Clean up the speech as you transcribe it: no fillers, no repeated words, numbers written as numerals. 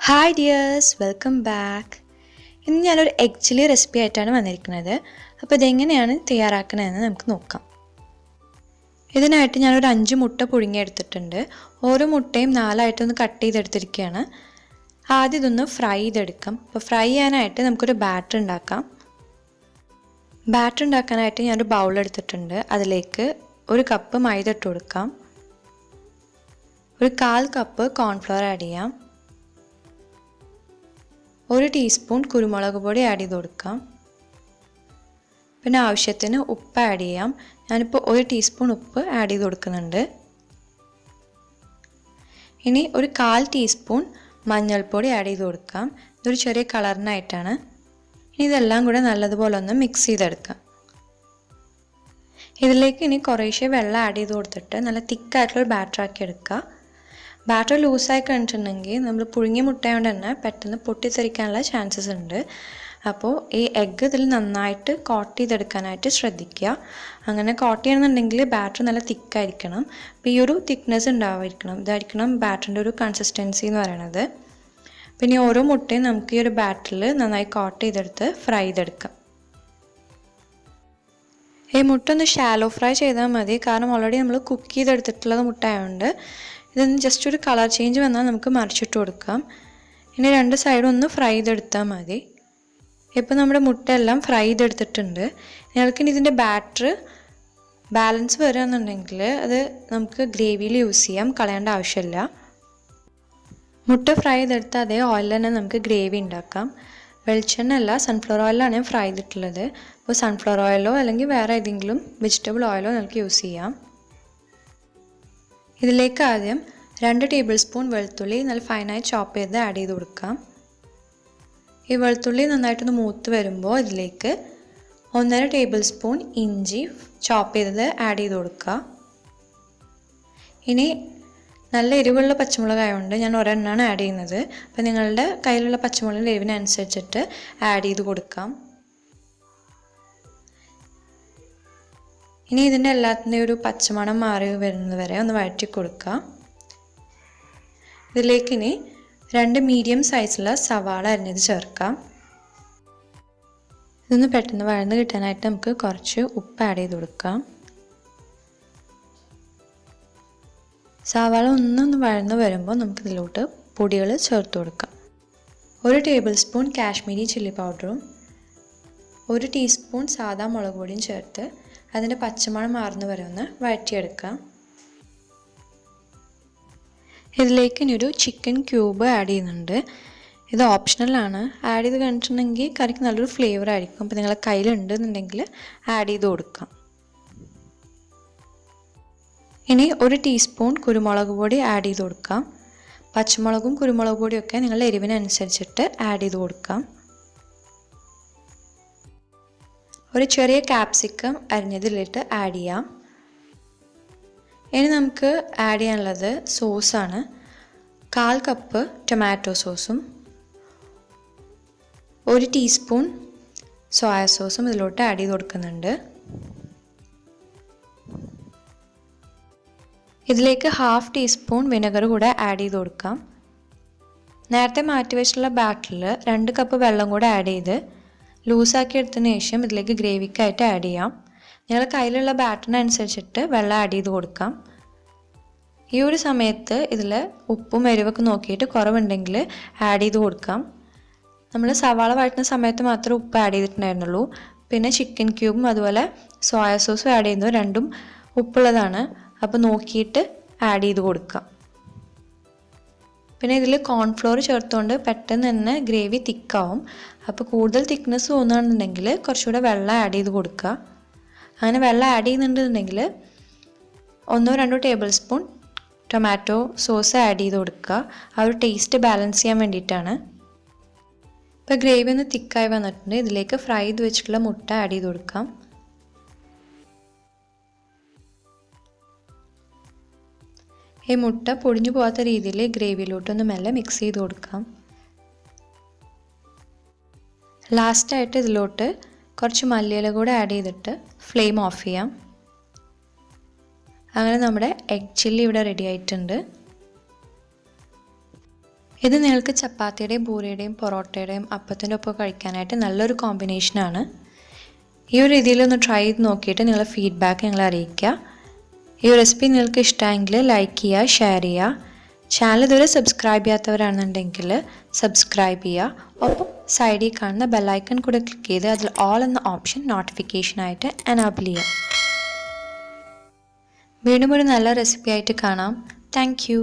Hi dears, welcome back. ഇന്ന് ഞാനൊരു egg chilli recipe ആയിട്ടാണ് വന്നിരിക്കുന്നത്. അപ്പോൾ ഇതെങ്ങനെയാണ് തയ്യാറാക്കണമെന്ന് നമുക്ക് നോക്കാം. ഇതിനായിട്ട് ഞാനൊരു 5 മുട്ട പുഴുങ്ങിയെടുത്തിട്ടുണ്ട്. ഓരോ മുട്ടയും 4 ആയിട്ടൊന്ന് കട്ട് ചെയ്തെടുത്തിരിക്കുകയാണ്. ആദ്യം ഇതൊന്ന് ഫ്രൈ ചെയ്തെടുക്കാം. അപ്പോൾ ഫ്രൈ ചെയ്യാനായിട്ട് നമുക്കൊരു ബാറ്റർ ഉണ്ടാക്കാം. ബാറ്റർ ഉണ്ടാക്കാനായിട്ട് ഞാനൊരു ബൗൾ എടുത്തിട്ടുണ്ട്. അതിലേക്ക് 1 കപ്പ് മൈദ ഇട്ട് കൊടുക്കാം. 1/4 കപ്പ് കോൺഫ്ലവർ ആഡ് ചെയ്യാം. 1 ടീസ്പൂൺ കുരുമുളക് പൊടി ആഡ് ചെയ്ത് കൊടുക്കാം. പിന്നെ ആവശ്യത്തിന് ഉപ്പ് ആഡ് ചെയ്യാം. ഞാനിപ്പോൾ 1 ടീസ്പൂൺ ഉപ്പ് ആഡ് ചെയ്ത് കൊടുക്കുന്നുണ്ട്. ഇനി 1/4 ടീസ്പൂൺ മഞ്ഞൾപ്പൊടി ആഡ് ചെയ്ത് കൊടുക്കാം. ഇതൊരു ചെറിയ കളറിനായിട്ടാണ്. ഇനി ഇതെല്ലാം കൂടെ നല്ലതുപോലെ ഒന്ന് മിക്സ് ചെയ്തെടുക്കാം. ഇതിലേക്ക് ഇനി കുറേശ്ശെ വെള്ളം ആഡ് ചെയ്ത് കൊടുത്തിട്ട് നല്ല തിക്കായിട്ടുള്ളൊരു ബാറ്റർ ആക്കി എടുക്കുക. ബാറ്റർ ലൂസായി കഴിഞ്ഞിട്ടുണ്ടെങ്കിൽ നമ്മൾ പുഴുങ്ങിയ മുട്ടയോണ്ട് തന്നെ പെട്ടെന്ന് പൊട്ടിത്തെറിക്കാനുള്ള ചാൻസസ് ഉണ്ട്. അപ്പോൾ ഈ എഗ്ഗ് ഇതിൽ നന്നായിട്ട് കോട്ട് ചെയ്തെടുക്കാനായിട്ട് ശ്രദ്ധിക്കുക. അങ്ങനെ കോട്ട് ചെയ്യണമെന്നുണ്ടെങ്കിൽ ബാറ്റർ നല്ല തിക്കായിരിക്കണം. അപ്പോൾ ഈ ഒരു തിക്നെസ് ഇതായിരിക്കണം ബാറ്ററിൻ്റെ ഒരു കൺസിസ്റ്റൻസി എന്ന് പറയുന്നത്. പിന്നെ ഓരോ മുട്ടയും നമുക്ക് ഈ ഒരു ബാറ്ററിൽ നന്നായി കോട്ട് ചെയ്തെടുത്ത് ഫ്രൈ ചെയ്തെടുക്കാം. ഈ മുട്ട ഒന്ന് ഷാലോ ഫ്രൈ ചെയ്താൽ മതി, കാരണം ഓൾറെഡി നമ്മൾ കുക്ക് ചെയ്തെടുത്തിട്ടുള്ളത് മുട്ട ആയതുകൊണ്ട്. ഇതൊന്ന് ജസ്റ്റ് ഒരു കളർ ചേഞ്ച് വന്നാൽ നമുക്ക് മറിച്ചിട്ട് കൊടുക്കാം. ഇനി 2 സൈഡും ഒന്ന് ഫ്രൈ ചെയ്തെടുത്താൽ മതി. ഇപ്പോൾ നമ്മുടെ മുട്ട എല്ലാം ഫ്രൈ ചെയ്തെടുത്തിട്ടുണ്ട്. ഞങ്ങൾക്കിനി ഇതിൻ്റെ ബാറ്റർ ബാലൻസ് വരികയെന്നുണ്ടെങ്കിൽ അത് നമുക്ക് ഗ്രേവിയിൽ യൂസ് ചെയ്യാം, കളയേണ്ട ആവശ്യമില്ല. മുട്ട ഫ്രൈ ചെയ്തെടുത്ത് അതേ ഓയിൽ തന്നെ നമുക്ക് ഗ്രേവി ഉണ്ടാക്കാം. വെളിച്ചെണ്ണ അല്ല, സൺഫ്ലവർ ഓയിലാണ് ഞാൻ ഫ്രൈ ചെയ്തിട്ടുള്ളത്. അപ്പോൾ സൺഫ്ലവർ ഓയിലോ അല്ലെങ്കിൽ വേറെ ഏതെങ്കിലും വെജിറ്റബിൾ ഓയിലോ നമുക്ക് യൂസ് ചെയ്യാം. ഇതിലേക്ക് ആദ്യം 2 ടേബിൾ സ്പൂൺ വെളുത്തുള്ളി നല്ല ഫൈനായി ചോപ്പ് ചെയ്ത് ആഡ് ചെയ്ത് കൊടുക്കാം. ഈ വെളുത്തുള്ളി നന്നായിട്ടൊന്ന് മൂത്ത് വരുമ്പോൾ ഇതിലേക്ക് 1.5 ടേബിൾ സ്പൂൺ ഇഞ്ചി ചോപ്പ് ചെയ്തത് ആഡ് ചെയ്ത് കൊടുക്കുക. ഇനി നല്ല എരിവുള്ള പച്ചമുളകായതുകൊണ്ട് ഞാൻ ഒരെണ്ണമാണ് ആഡ് ചെയ്യുന്നത്. അപ്പോൾ നിങ്ങളുടെ കയ്യിലുള്ള പച്ചമുളകിൻ്റെ എരിവിനനുസരിച്ചിട്ട് ആഡ് ചെയ്ത് കൊടുക്കാം. ഇനി ഇതിൻ്റെ എല്ലാത്തിൻ്റെയും ഒരു പച്ചമണം മാറി വരുന്നത് വരെ ഒന്ന് വഴറ്റി കൊടുക്കുക. ഇതിലേക്ക് ഇനി 2 മീഡിയം സൈസുള്ള സവാള അരിഞ്ഞത് ചേർക്കാം. ഇതൊന്ന് പെട്ടെന്ന് വഴന്ന് കിട്ടാനായിട്ട് നമുക്ക് കുറച്ച് ഉപ്പ് ആഡ് ചെയ്ത് കൊടുക്കാം. സവാള ഒന്നൊന്ന് വഴന്ന് വരുമ്പോൾ നമുക്കിതിലോട്ട് പൊടികൾ ചേർത്ത് കൊടുക്കാം. 1 ടേബിൾ സ്പൂൺ കാശ്മീരി ചില്ലി പൗഡറും 1 ടീസ്പൂൺ സാദാ മുളക് പൊടിയും ചേർത്ത് അതിൻ്റെ പച്ചമണം മാറുന്ന വരെ ഒന്ന് വഴറ്റിയെടുക്കാം. ഇതിലേക്ക് ഇനി ഒരു ചിക്കൻ ക്യൂബ് ആഡ് ചെയ്യുന്നുണ്ട്. ഇത് ഓപ്ഷണലാണ്. ആഡ് ചെയ്ത് കഴിഞ്ഞിട്ടുണ്ടെങ്കിൽ കറിക്ക് നല്ലൊരു ഫ്ലേവർ ആയിരിക്കും. അപ്പോൾ നിങ്ങളുടെ കയ്യിലുണ്ടെന്നുണ്ടെങ്കിൽ ആഡ് ചെയ്ത് കൊടുക്കാം. ഇനി 1 ടീസ്പൂൺ കുരുമുളക് പൊടി ആഡ് ചെയ്ത് കൊടുക്കാം. പച്ചമുളകും കുരുമുളക് പൊടിയൊക്കെ നിങ്ങളുടെ എരിവിനനുസരിച്ചിട്ട് ആഡ് ചെയ്ത് കൊടുക്കാം. ഒരു ചെറിയ ക്യാപ്സിക്കം അരിഞ്ഞതിലിട്ട് ആഡ് ചെയ്യാം. ഇനി നമുക്ക് ആഡ് ചെയ്യാനുള്ളത് സോസാണ്. 1/4 കപ്പ് ടൊമാറ്റോ സോസും 1 ടീസ്പൂൺ സോയ സോസും ഇതിലോട്ട് ആഡ് ചെയ്ത് കൊടുക്കുന്നുണ്ട്. ഇതിലേക്ക് 1/2 ടീസ്പൂൺ വിനെഗർ കൂടെ ആഡ് ചെയ്ത് കൊടുക്കാം. നേരത്തെ മാറ്റി വെച്ചിട്ടുള്ള ബാറ്ററിൽ 2 കപ്പ് വെള്ളം കൂടെ ആഡ് ചെയ്ത് ലൂസാക്കി എടുത്തതിന് ശേഷം ഇതിലേക്ക് ഗ്രേവിക്കായിട്ട് ആഡ് ചെയ്യാം. നിങ്ങളുടെ കയ്യിലുള്ള ബാറ്ററിനനുസരിച്ചിട്ട് വെള്ളം ആഡ് ചെയ്ത് കൊടുക്കാം. ഈ ഒരു സമയത്ത് ഇതിൽ ഉപ്പും എരിവൊക്കെ നോക്കിയിട്ട് കുറവുണ്ടെങ്കിൽ ആഡ് ചെയ്ത് കൊടുക്കാം. നമ്മൾ സവാള വഴറ്റുന്ന സമയത്ത് മാത്രമേ ഉപ്പ് ആഡ് ചെയ്തിട്ടുണ്ടായിരുന്നുള്ളൂ. പിന്നെ ചിക്കൻ ക്യൂബും അതുപോലെ സോയ സോസും ആഡ് ചെയ്യുന്നത് രണ്ടും ഉപ്പുള്ളതാണ്. അപ്പോൾ നോക്കിയിട്ട് ആഡ് ചെയ്ത് കൊടുക്കാം. പിന്നെ ഇതിൽ കോൺഫ്ലോർ ചേർത്തുകൊണ്ട് പെട്ടെന്ന് തന്നെ ഗ്രേവി തിക്കാവും. അപ്പോൾ കൂടുതൽ തിക്നെസ് തോന്നുകയാണെന്നുണ്ടെങ്കിൽ കുറച്ചുകൂടെ വെള്ളം ആഡ് ചെയ്ത് കൊടുക്കുക. അങ്ങനെ വെള്ളം ആഡ് ചെയ്യുന്നുണ്ടെന്നുണ്ടെങ്കിൽ 1-2 tablespoon tomato sauce add ചെയ്ത് കൊടുക്കുക. ആ ഒരു ടേസ്റ്റ് ബാലൻസ് ചെയ്യാൻ വേണ്ടിയിട്ടാണ്. ഇപ്പോൾ ഗ്രേവി ഒന്ന് തിക്കായി വന്നിട്ടുണ്ട്. ഇതിലേക്ക് ഫ്രൈ ചെയ്ത് വെച്ചിട്ടുള്ള മുട്ട ആഡ് ചെയ്ത് കൊടുക്കാം. ഈ മുട്ട പൊടിഞ്ഞു പോകാത്ത രീതിയിൽ ഗ്രേവിയിലോട്ടൊന്ന് മെല്ലെ മിക്സ് ചെയ്ത് കൊടുക്കാം. ലാസ്റ്റായിട്ട് ഇതിലോട്ട് കുറച്ച് മല്ലിയില കൂടെ ആഡ് ചെയ്തിട്ട് ഫ്ലെയിം ഓഫ് ചെയ്യാം. അങ്ങനെ നമ്മുടെ എഗ് ചില്ലി ഇവിടെ റെഡി ആയിട്ടുണ്ട്. ഇത് നിങ്ങൾക്ക് ചപ്പാത്തിയുടെയും പൂരിയുടെയും പൊറോട്ടയുടെയും അപ്പത്തിൻ്റെ ഒപ്പം കഴിക്കാനായിട്ട് നല്ലൊരു കോമ്പിനേഷനാണ്. ഈ ഒരു രീതിയിലൊന്ന് ട്രൈ ചെയ്ത് നോക്കിയിട്ട് നിങ്ങളുടെ ഫീഡ്ബാക്ക് ഞങ്ങളെ അറിയിക്കുക. ഈ ഒരു റെസിപ്പി നിങ്ങൾക്ക് ഇഷ്ടമെങ്കിൽ ലൈക്ക് ചെയ്യുക, ഷെയർ ചെയ്യുക. ചാനൽ ഇതുവരെ സബ്സ്ക്രൈബ് ചെയ്യാത്തവരാണെന്നുണ്ടെങ്കിൽ സബ്സ്ക്രൈബ് ചെയ്യുക. ഒപ്പം സൈഡിൽ കാണുന്ന ബെല്ലൈക്കൺ കൂടെ ക്ലിക്ക് ചെയ്ത് അതിൽ ഓൾ എന്ന ഓപ്ഷൻ നോട്ടിഫിക്കേഷനായിട്ട് എനാബിൾ ചെയ്യുക. വീണ്ടും ഒരു നല്ല റെസിപ്പി ആയിട്ട് കാണാം. Thank you.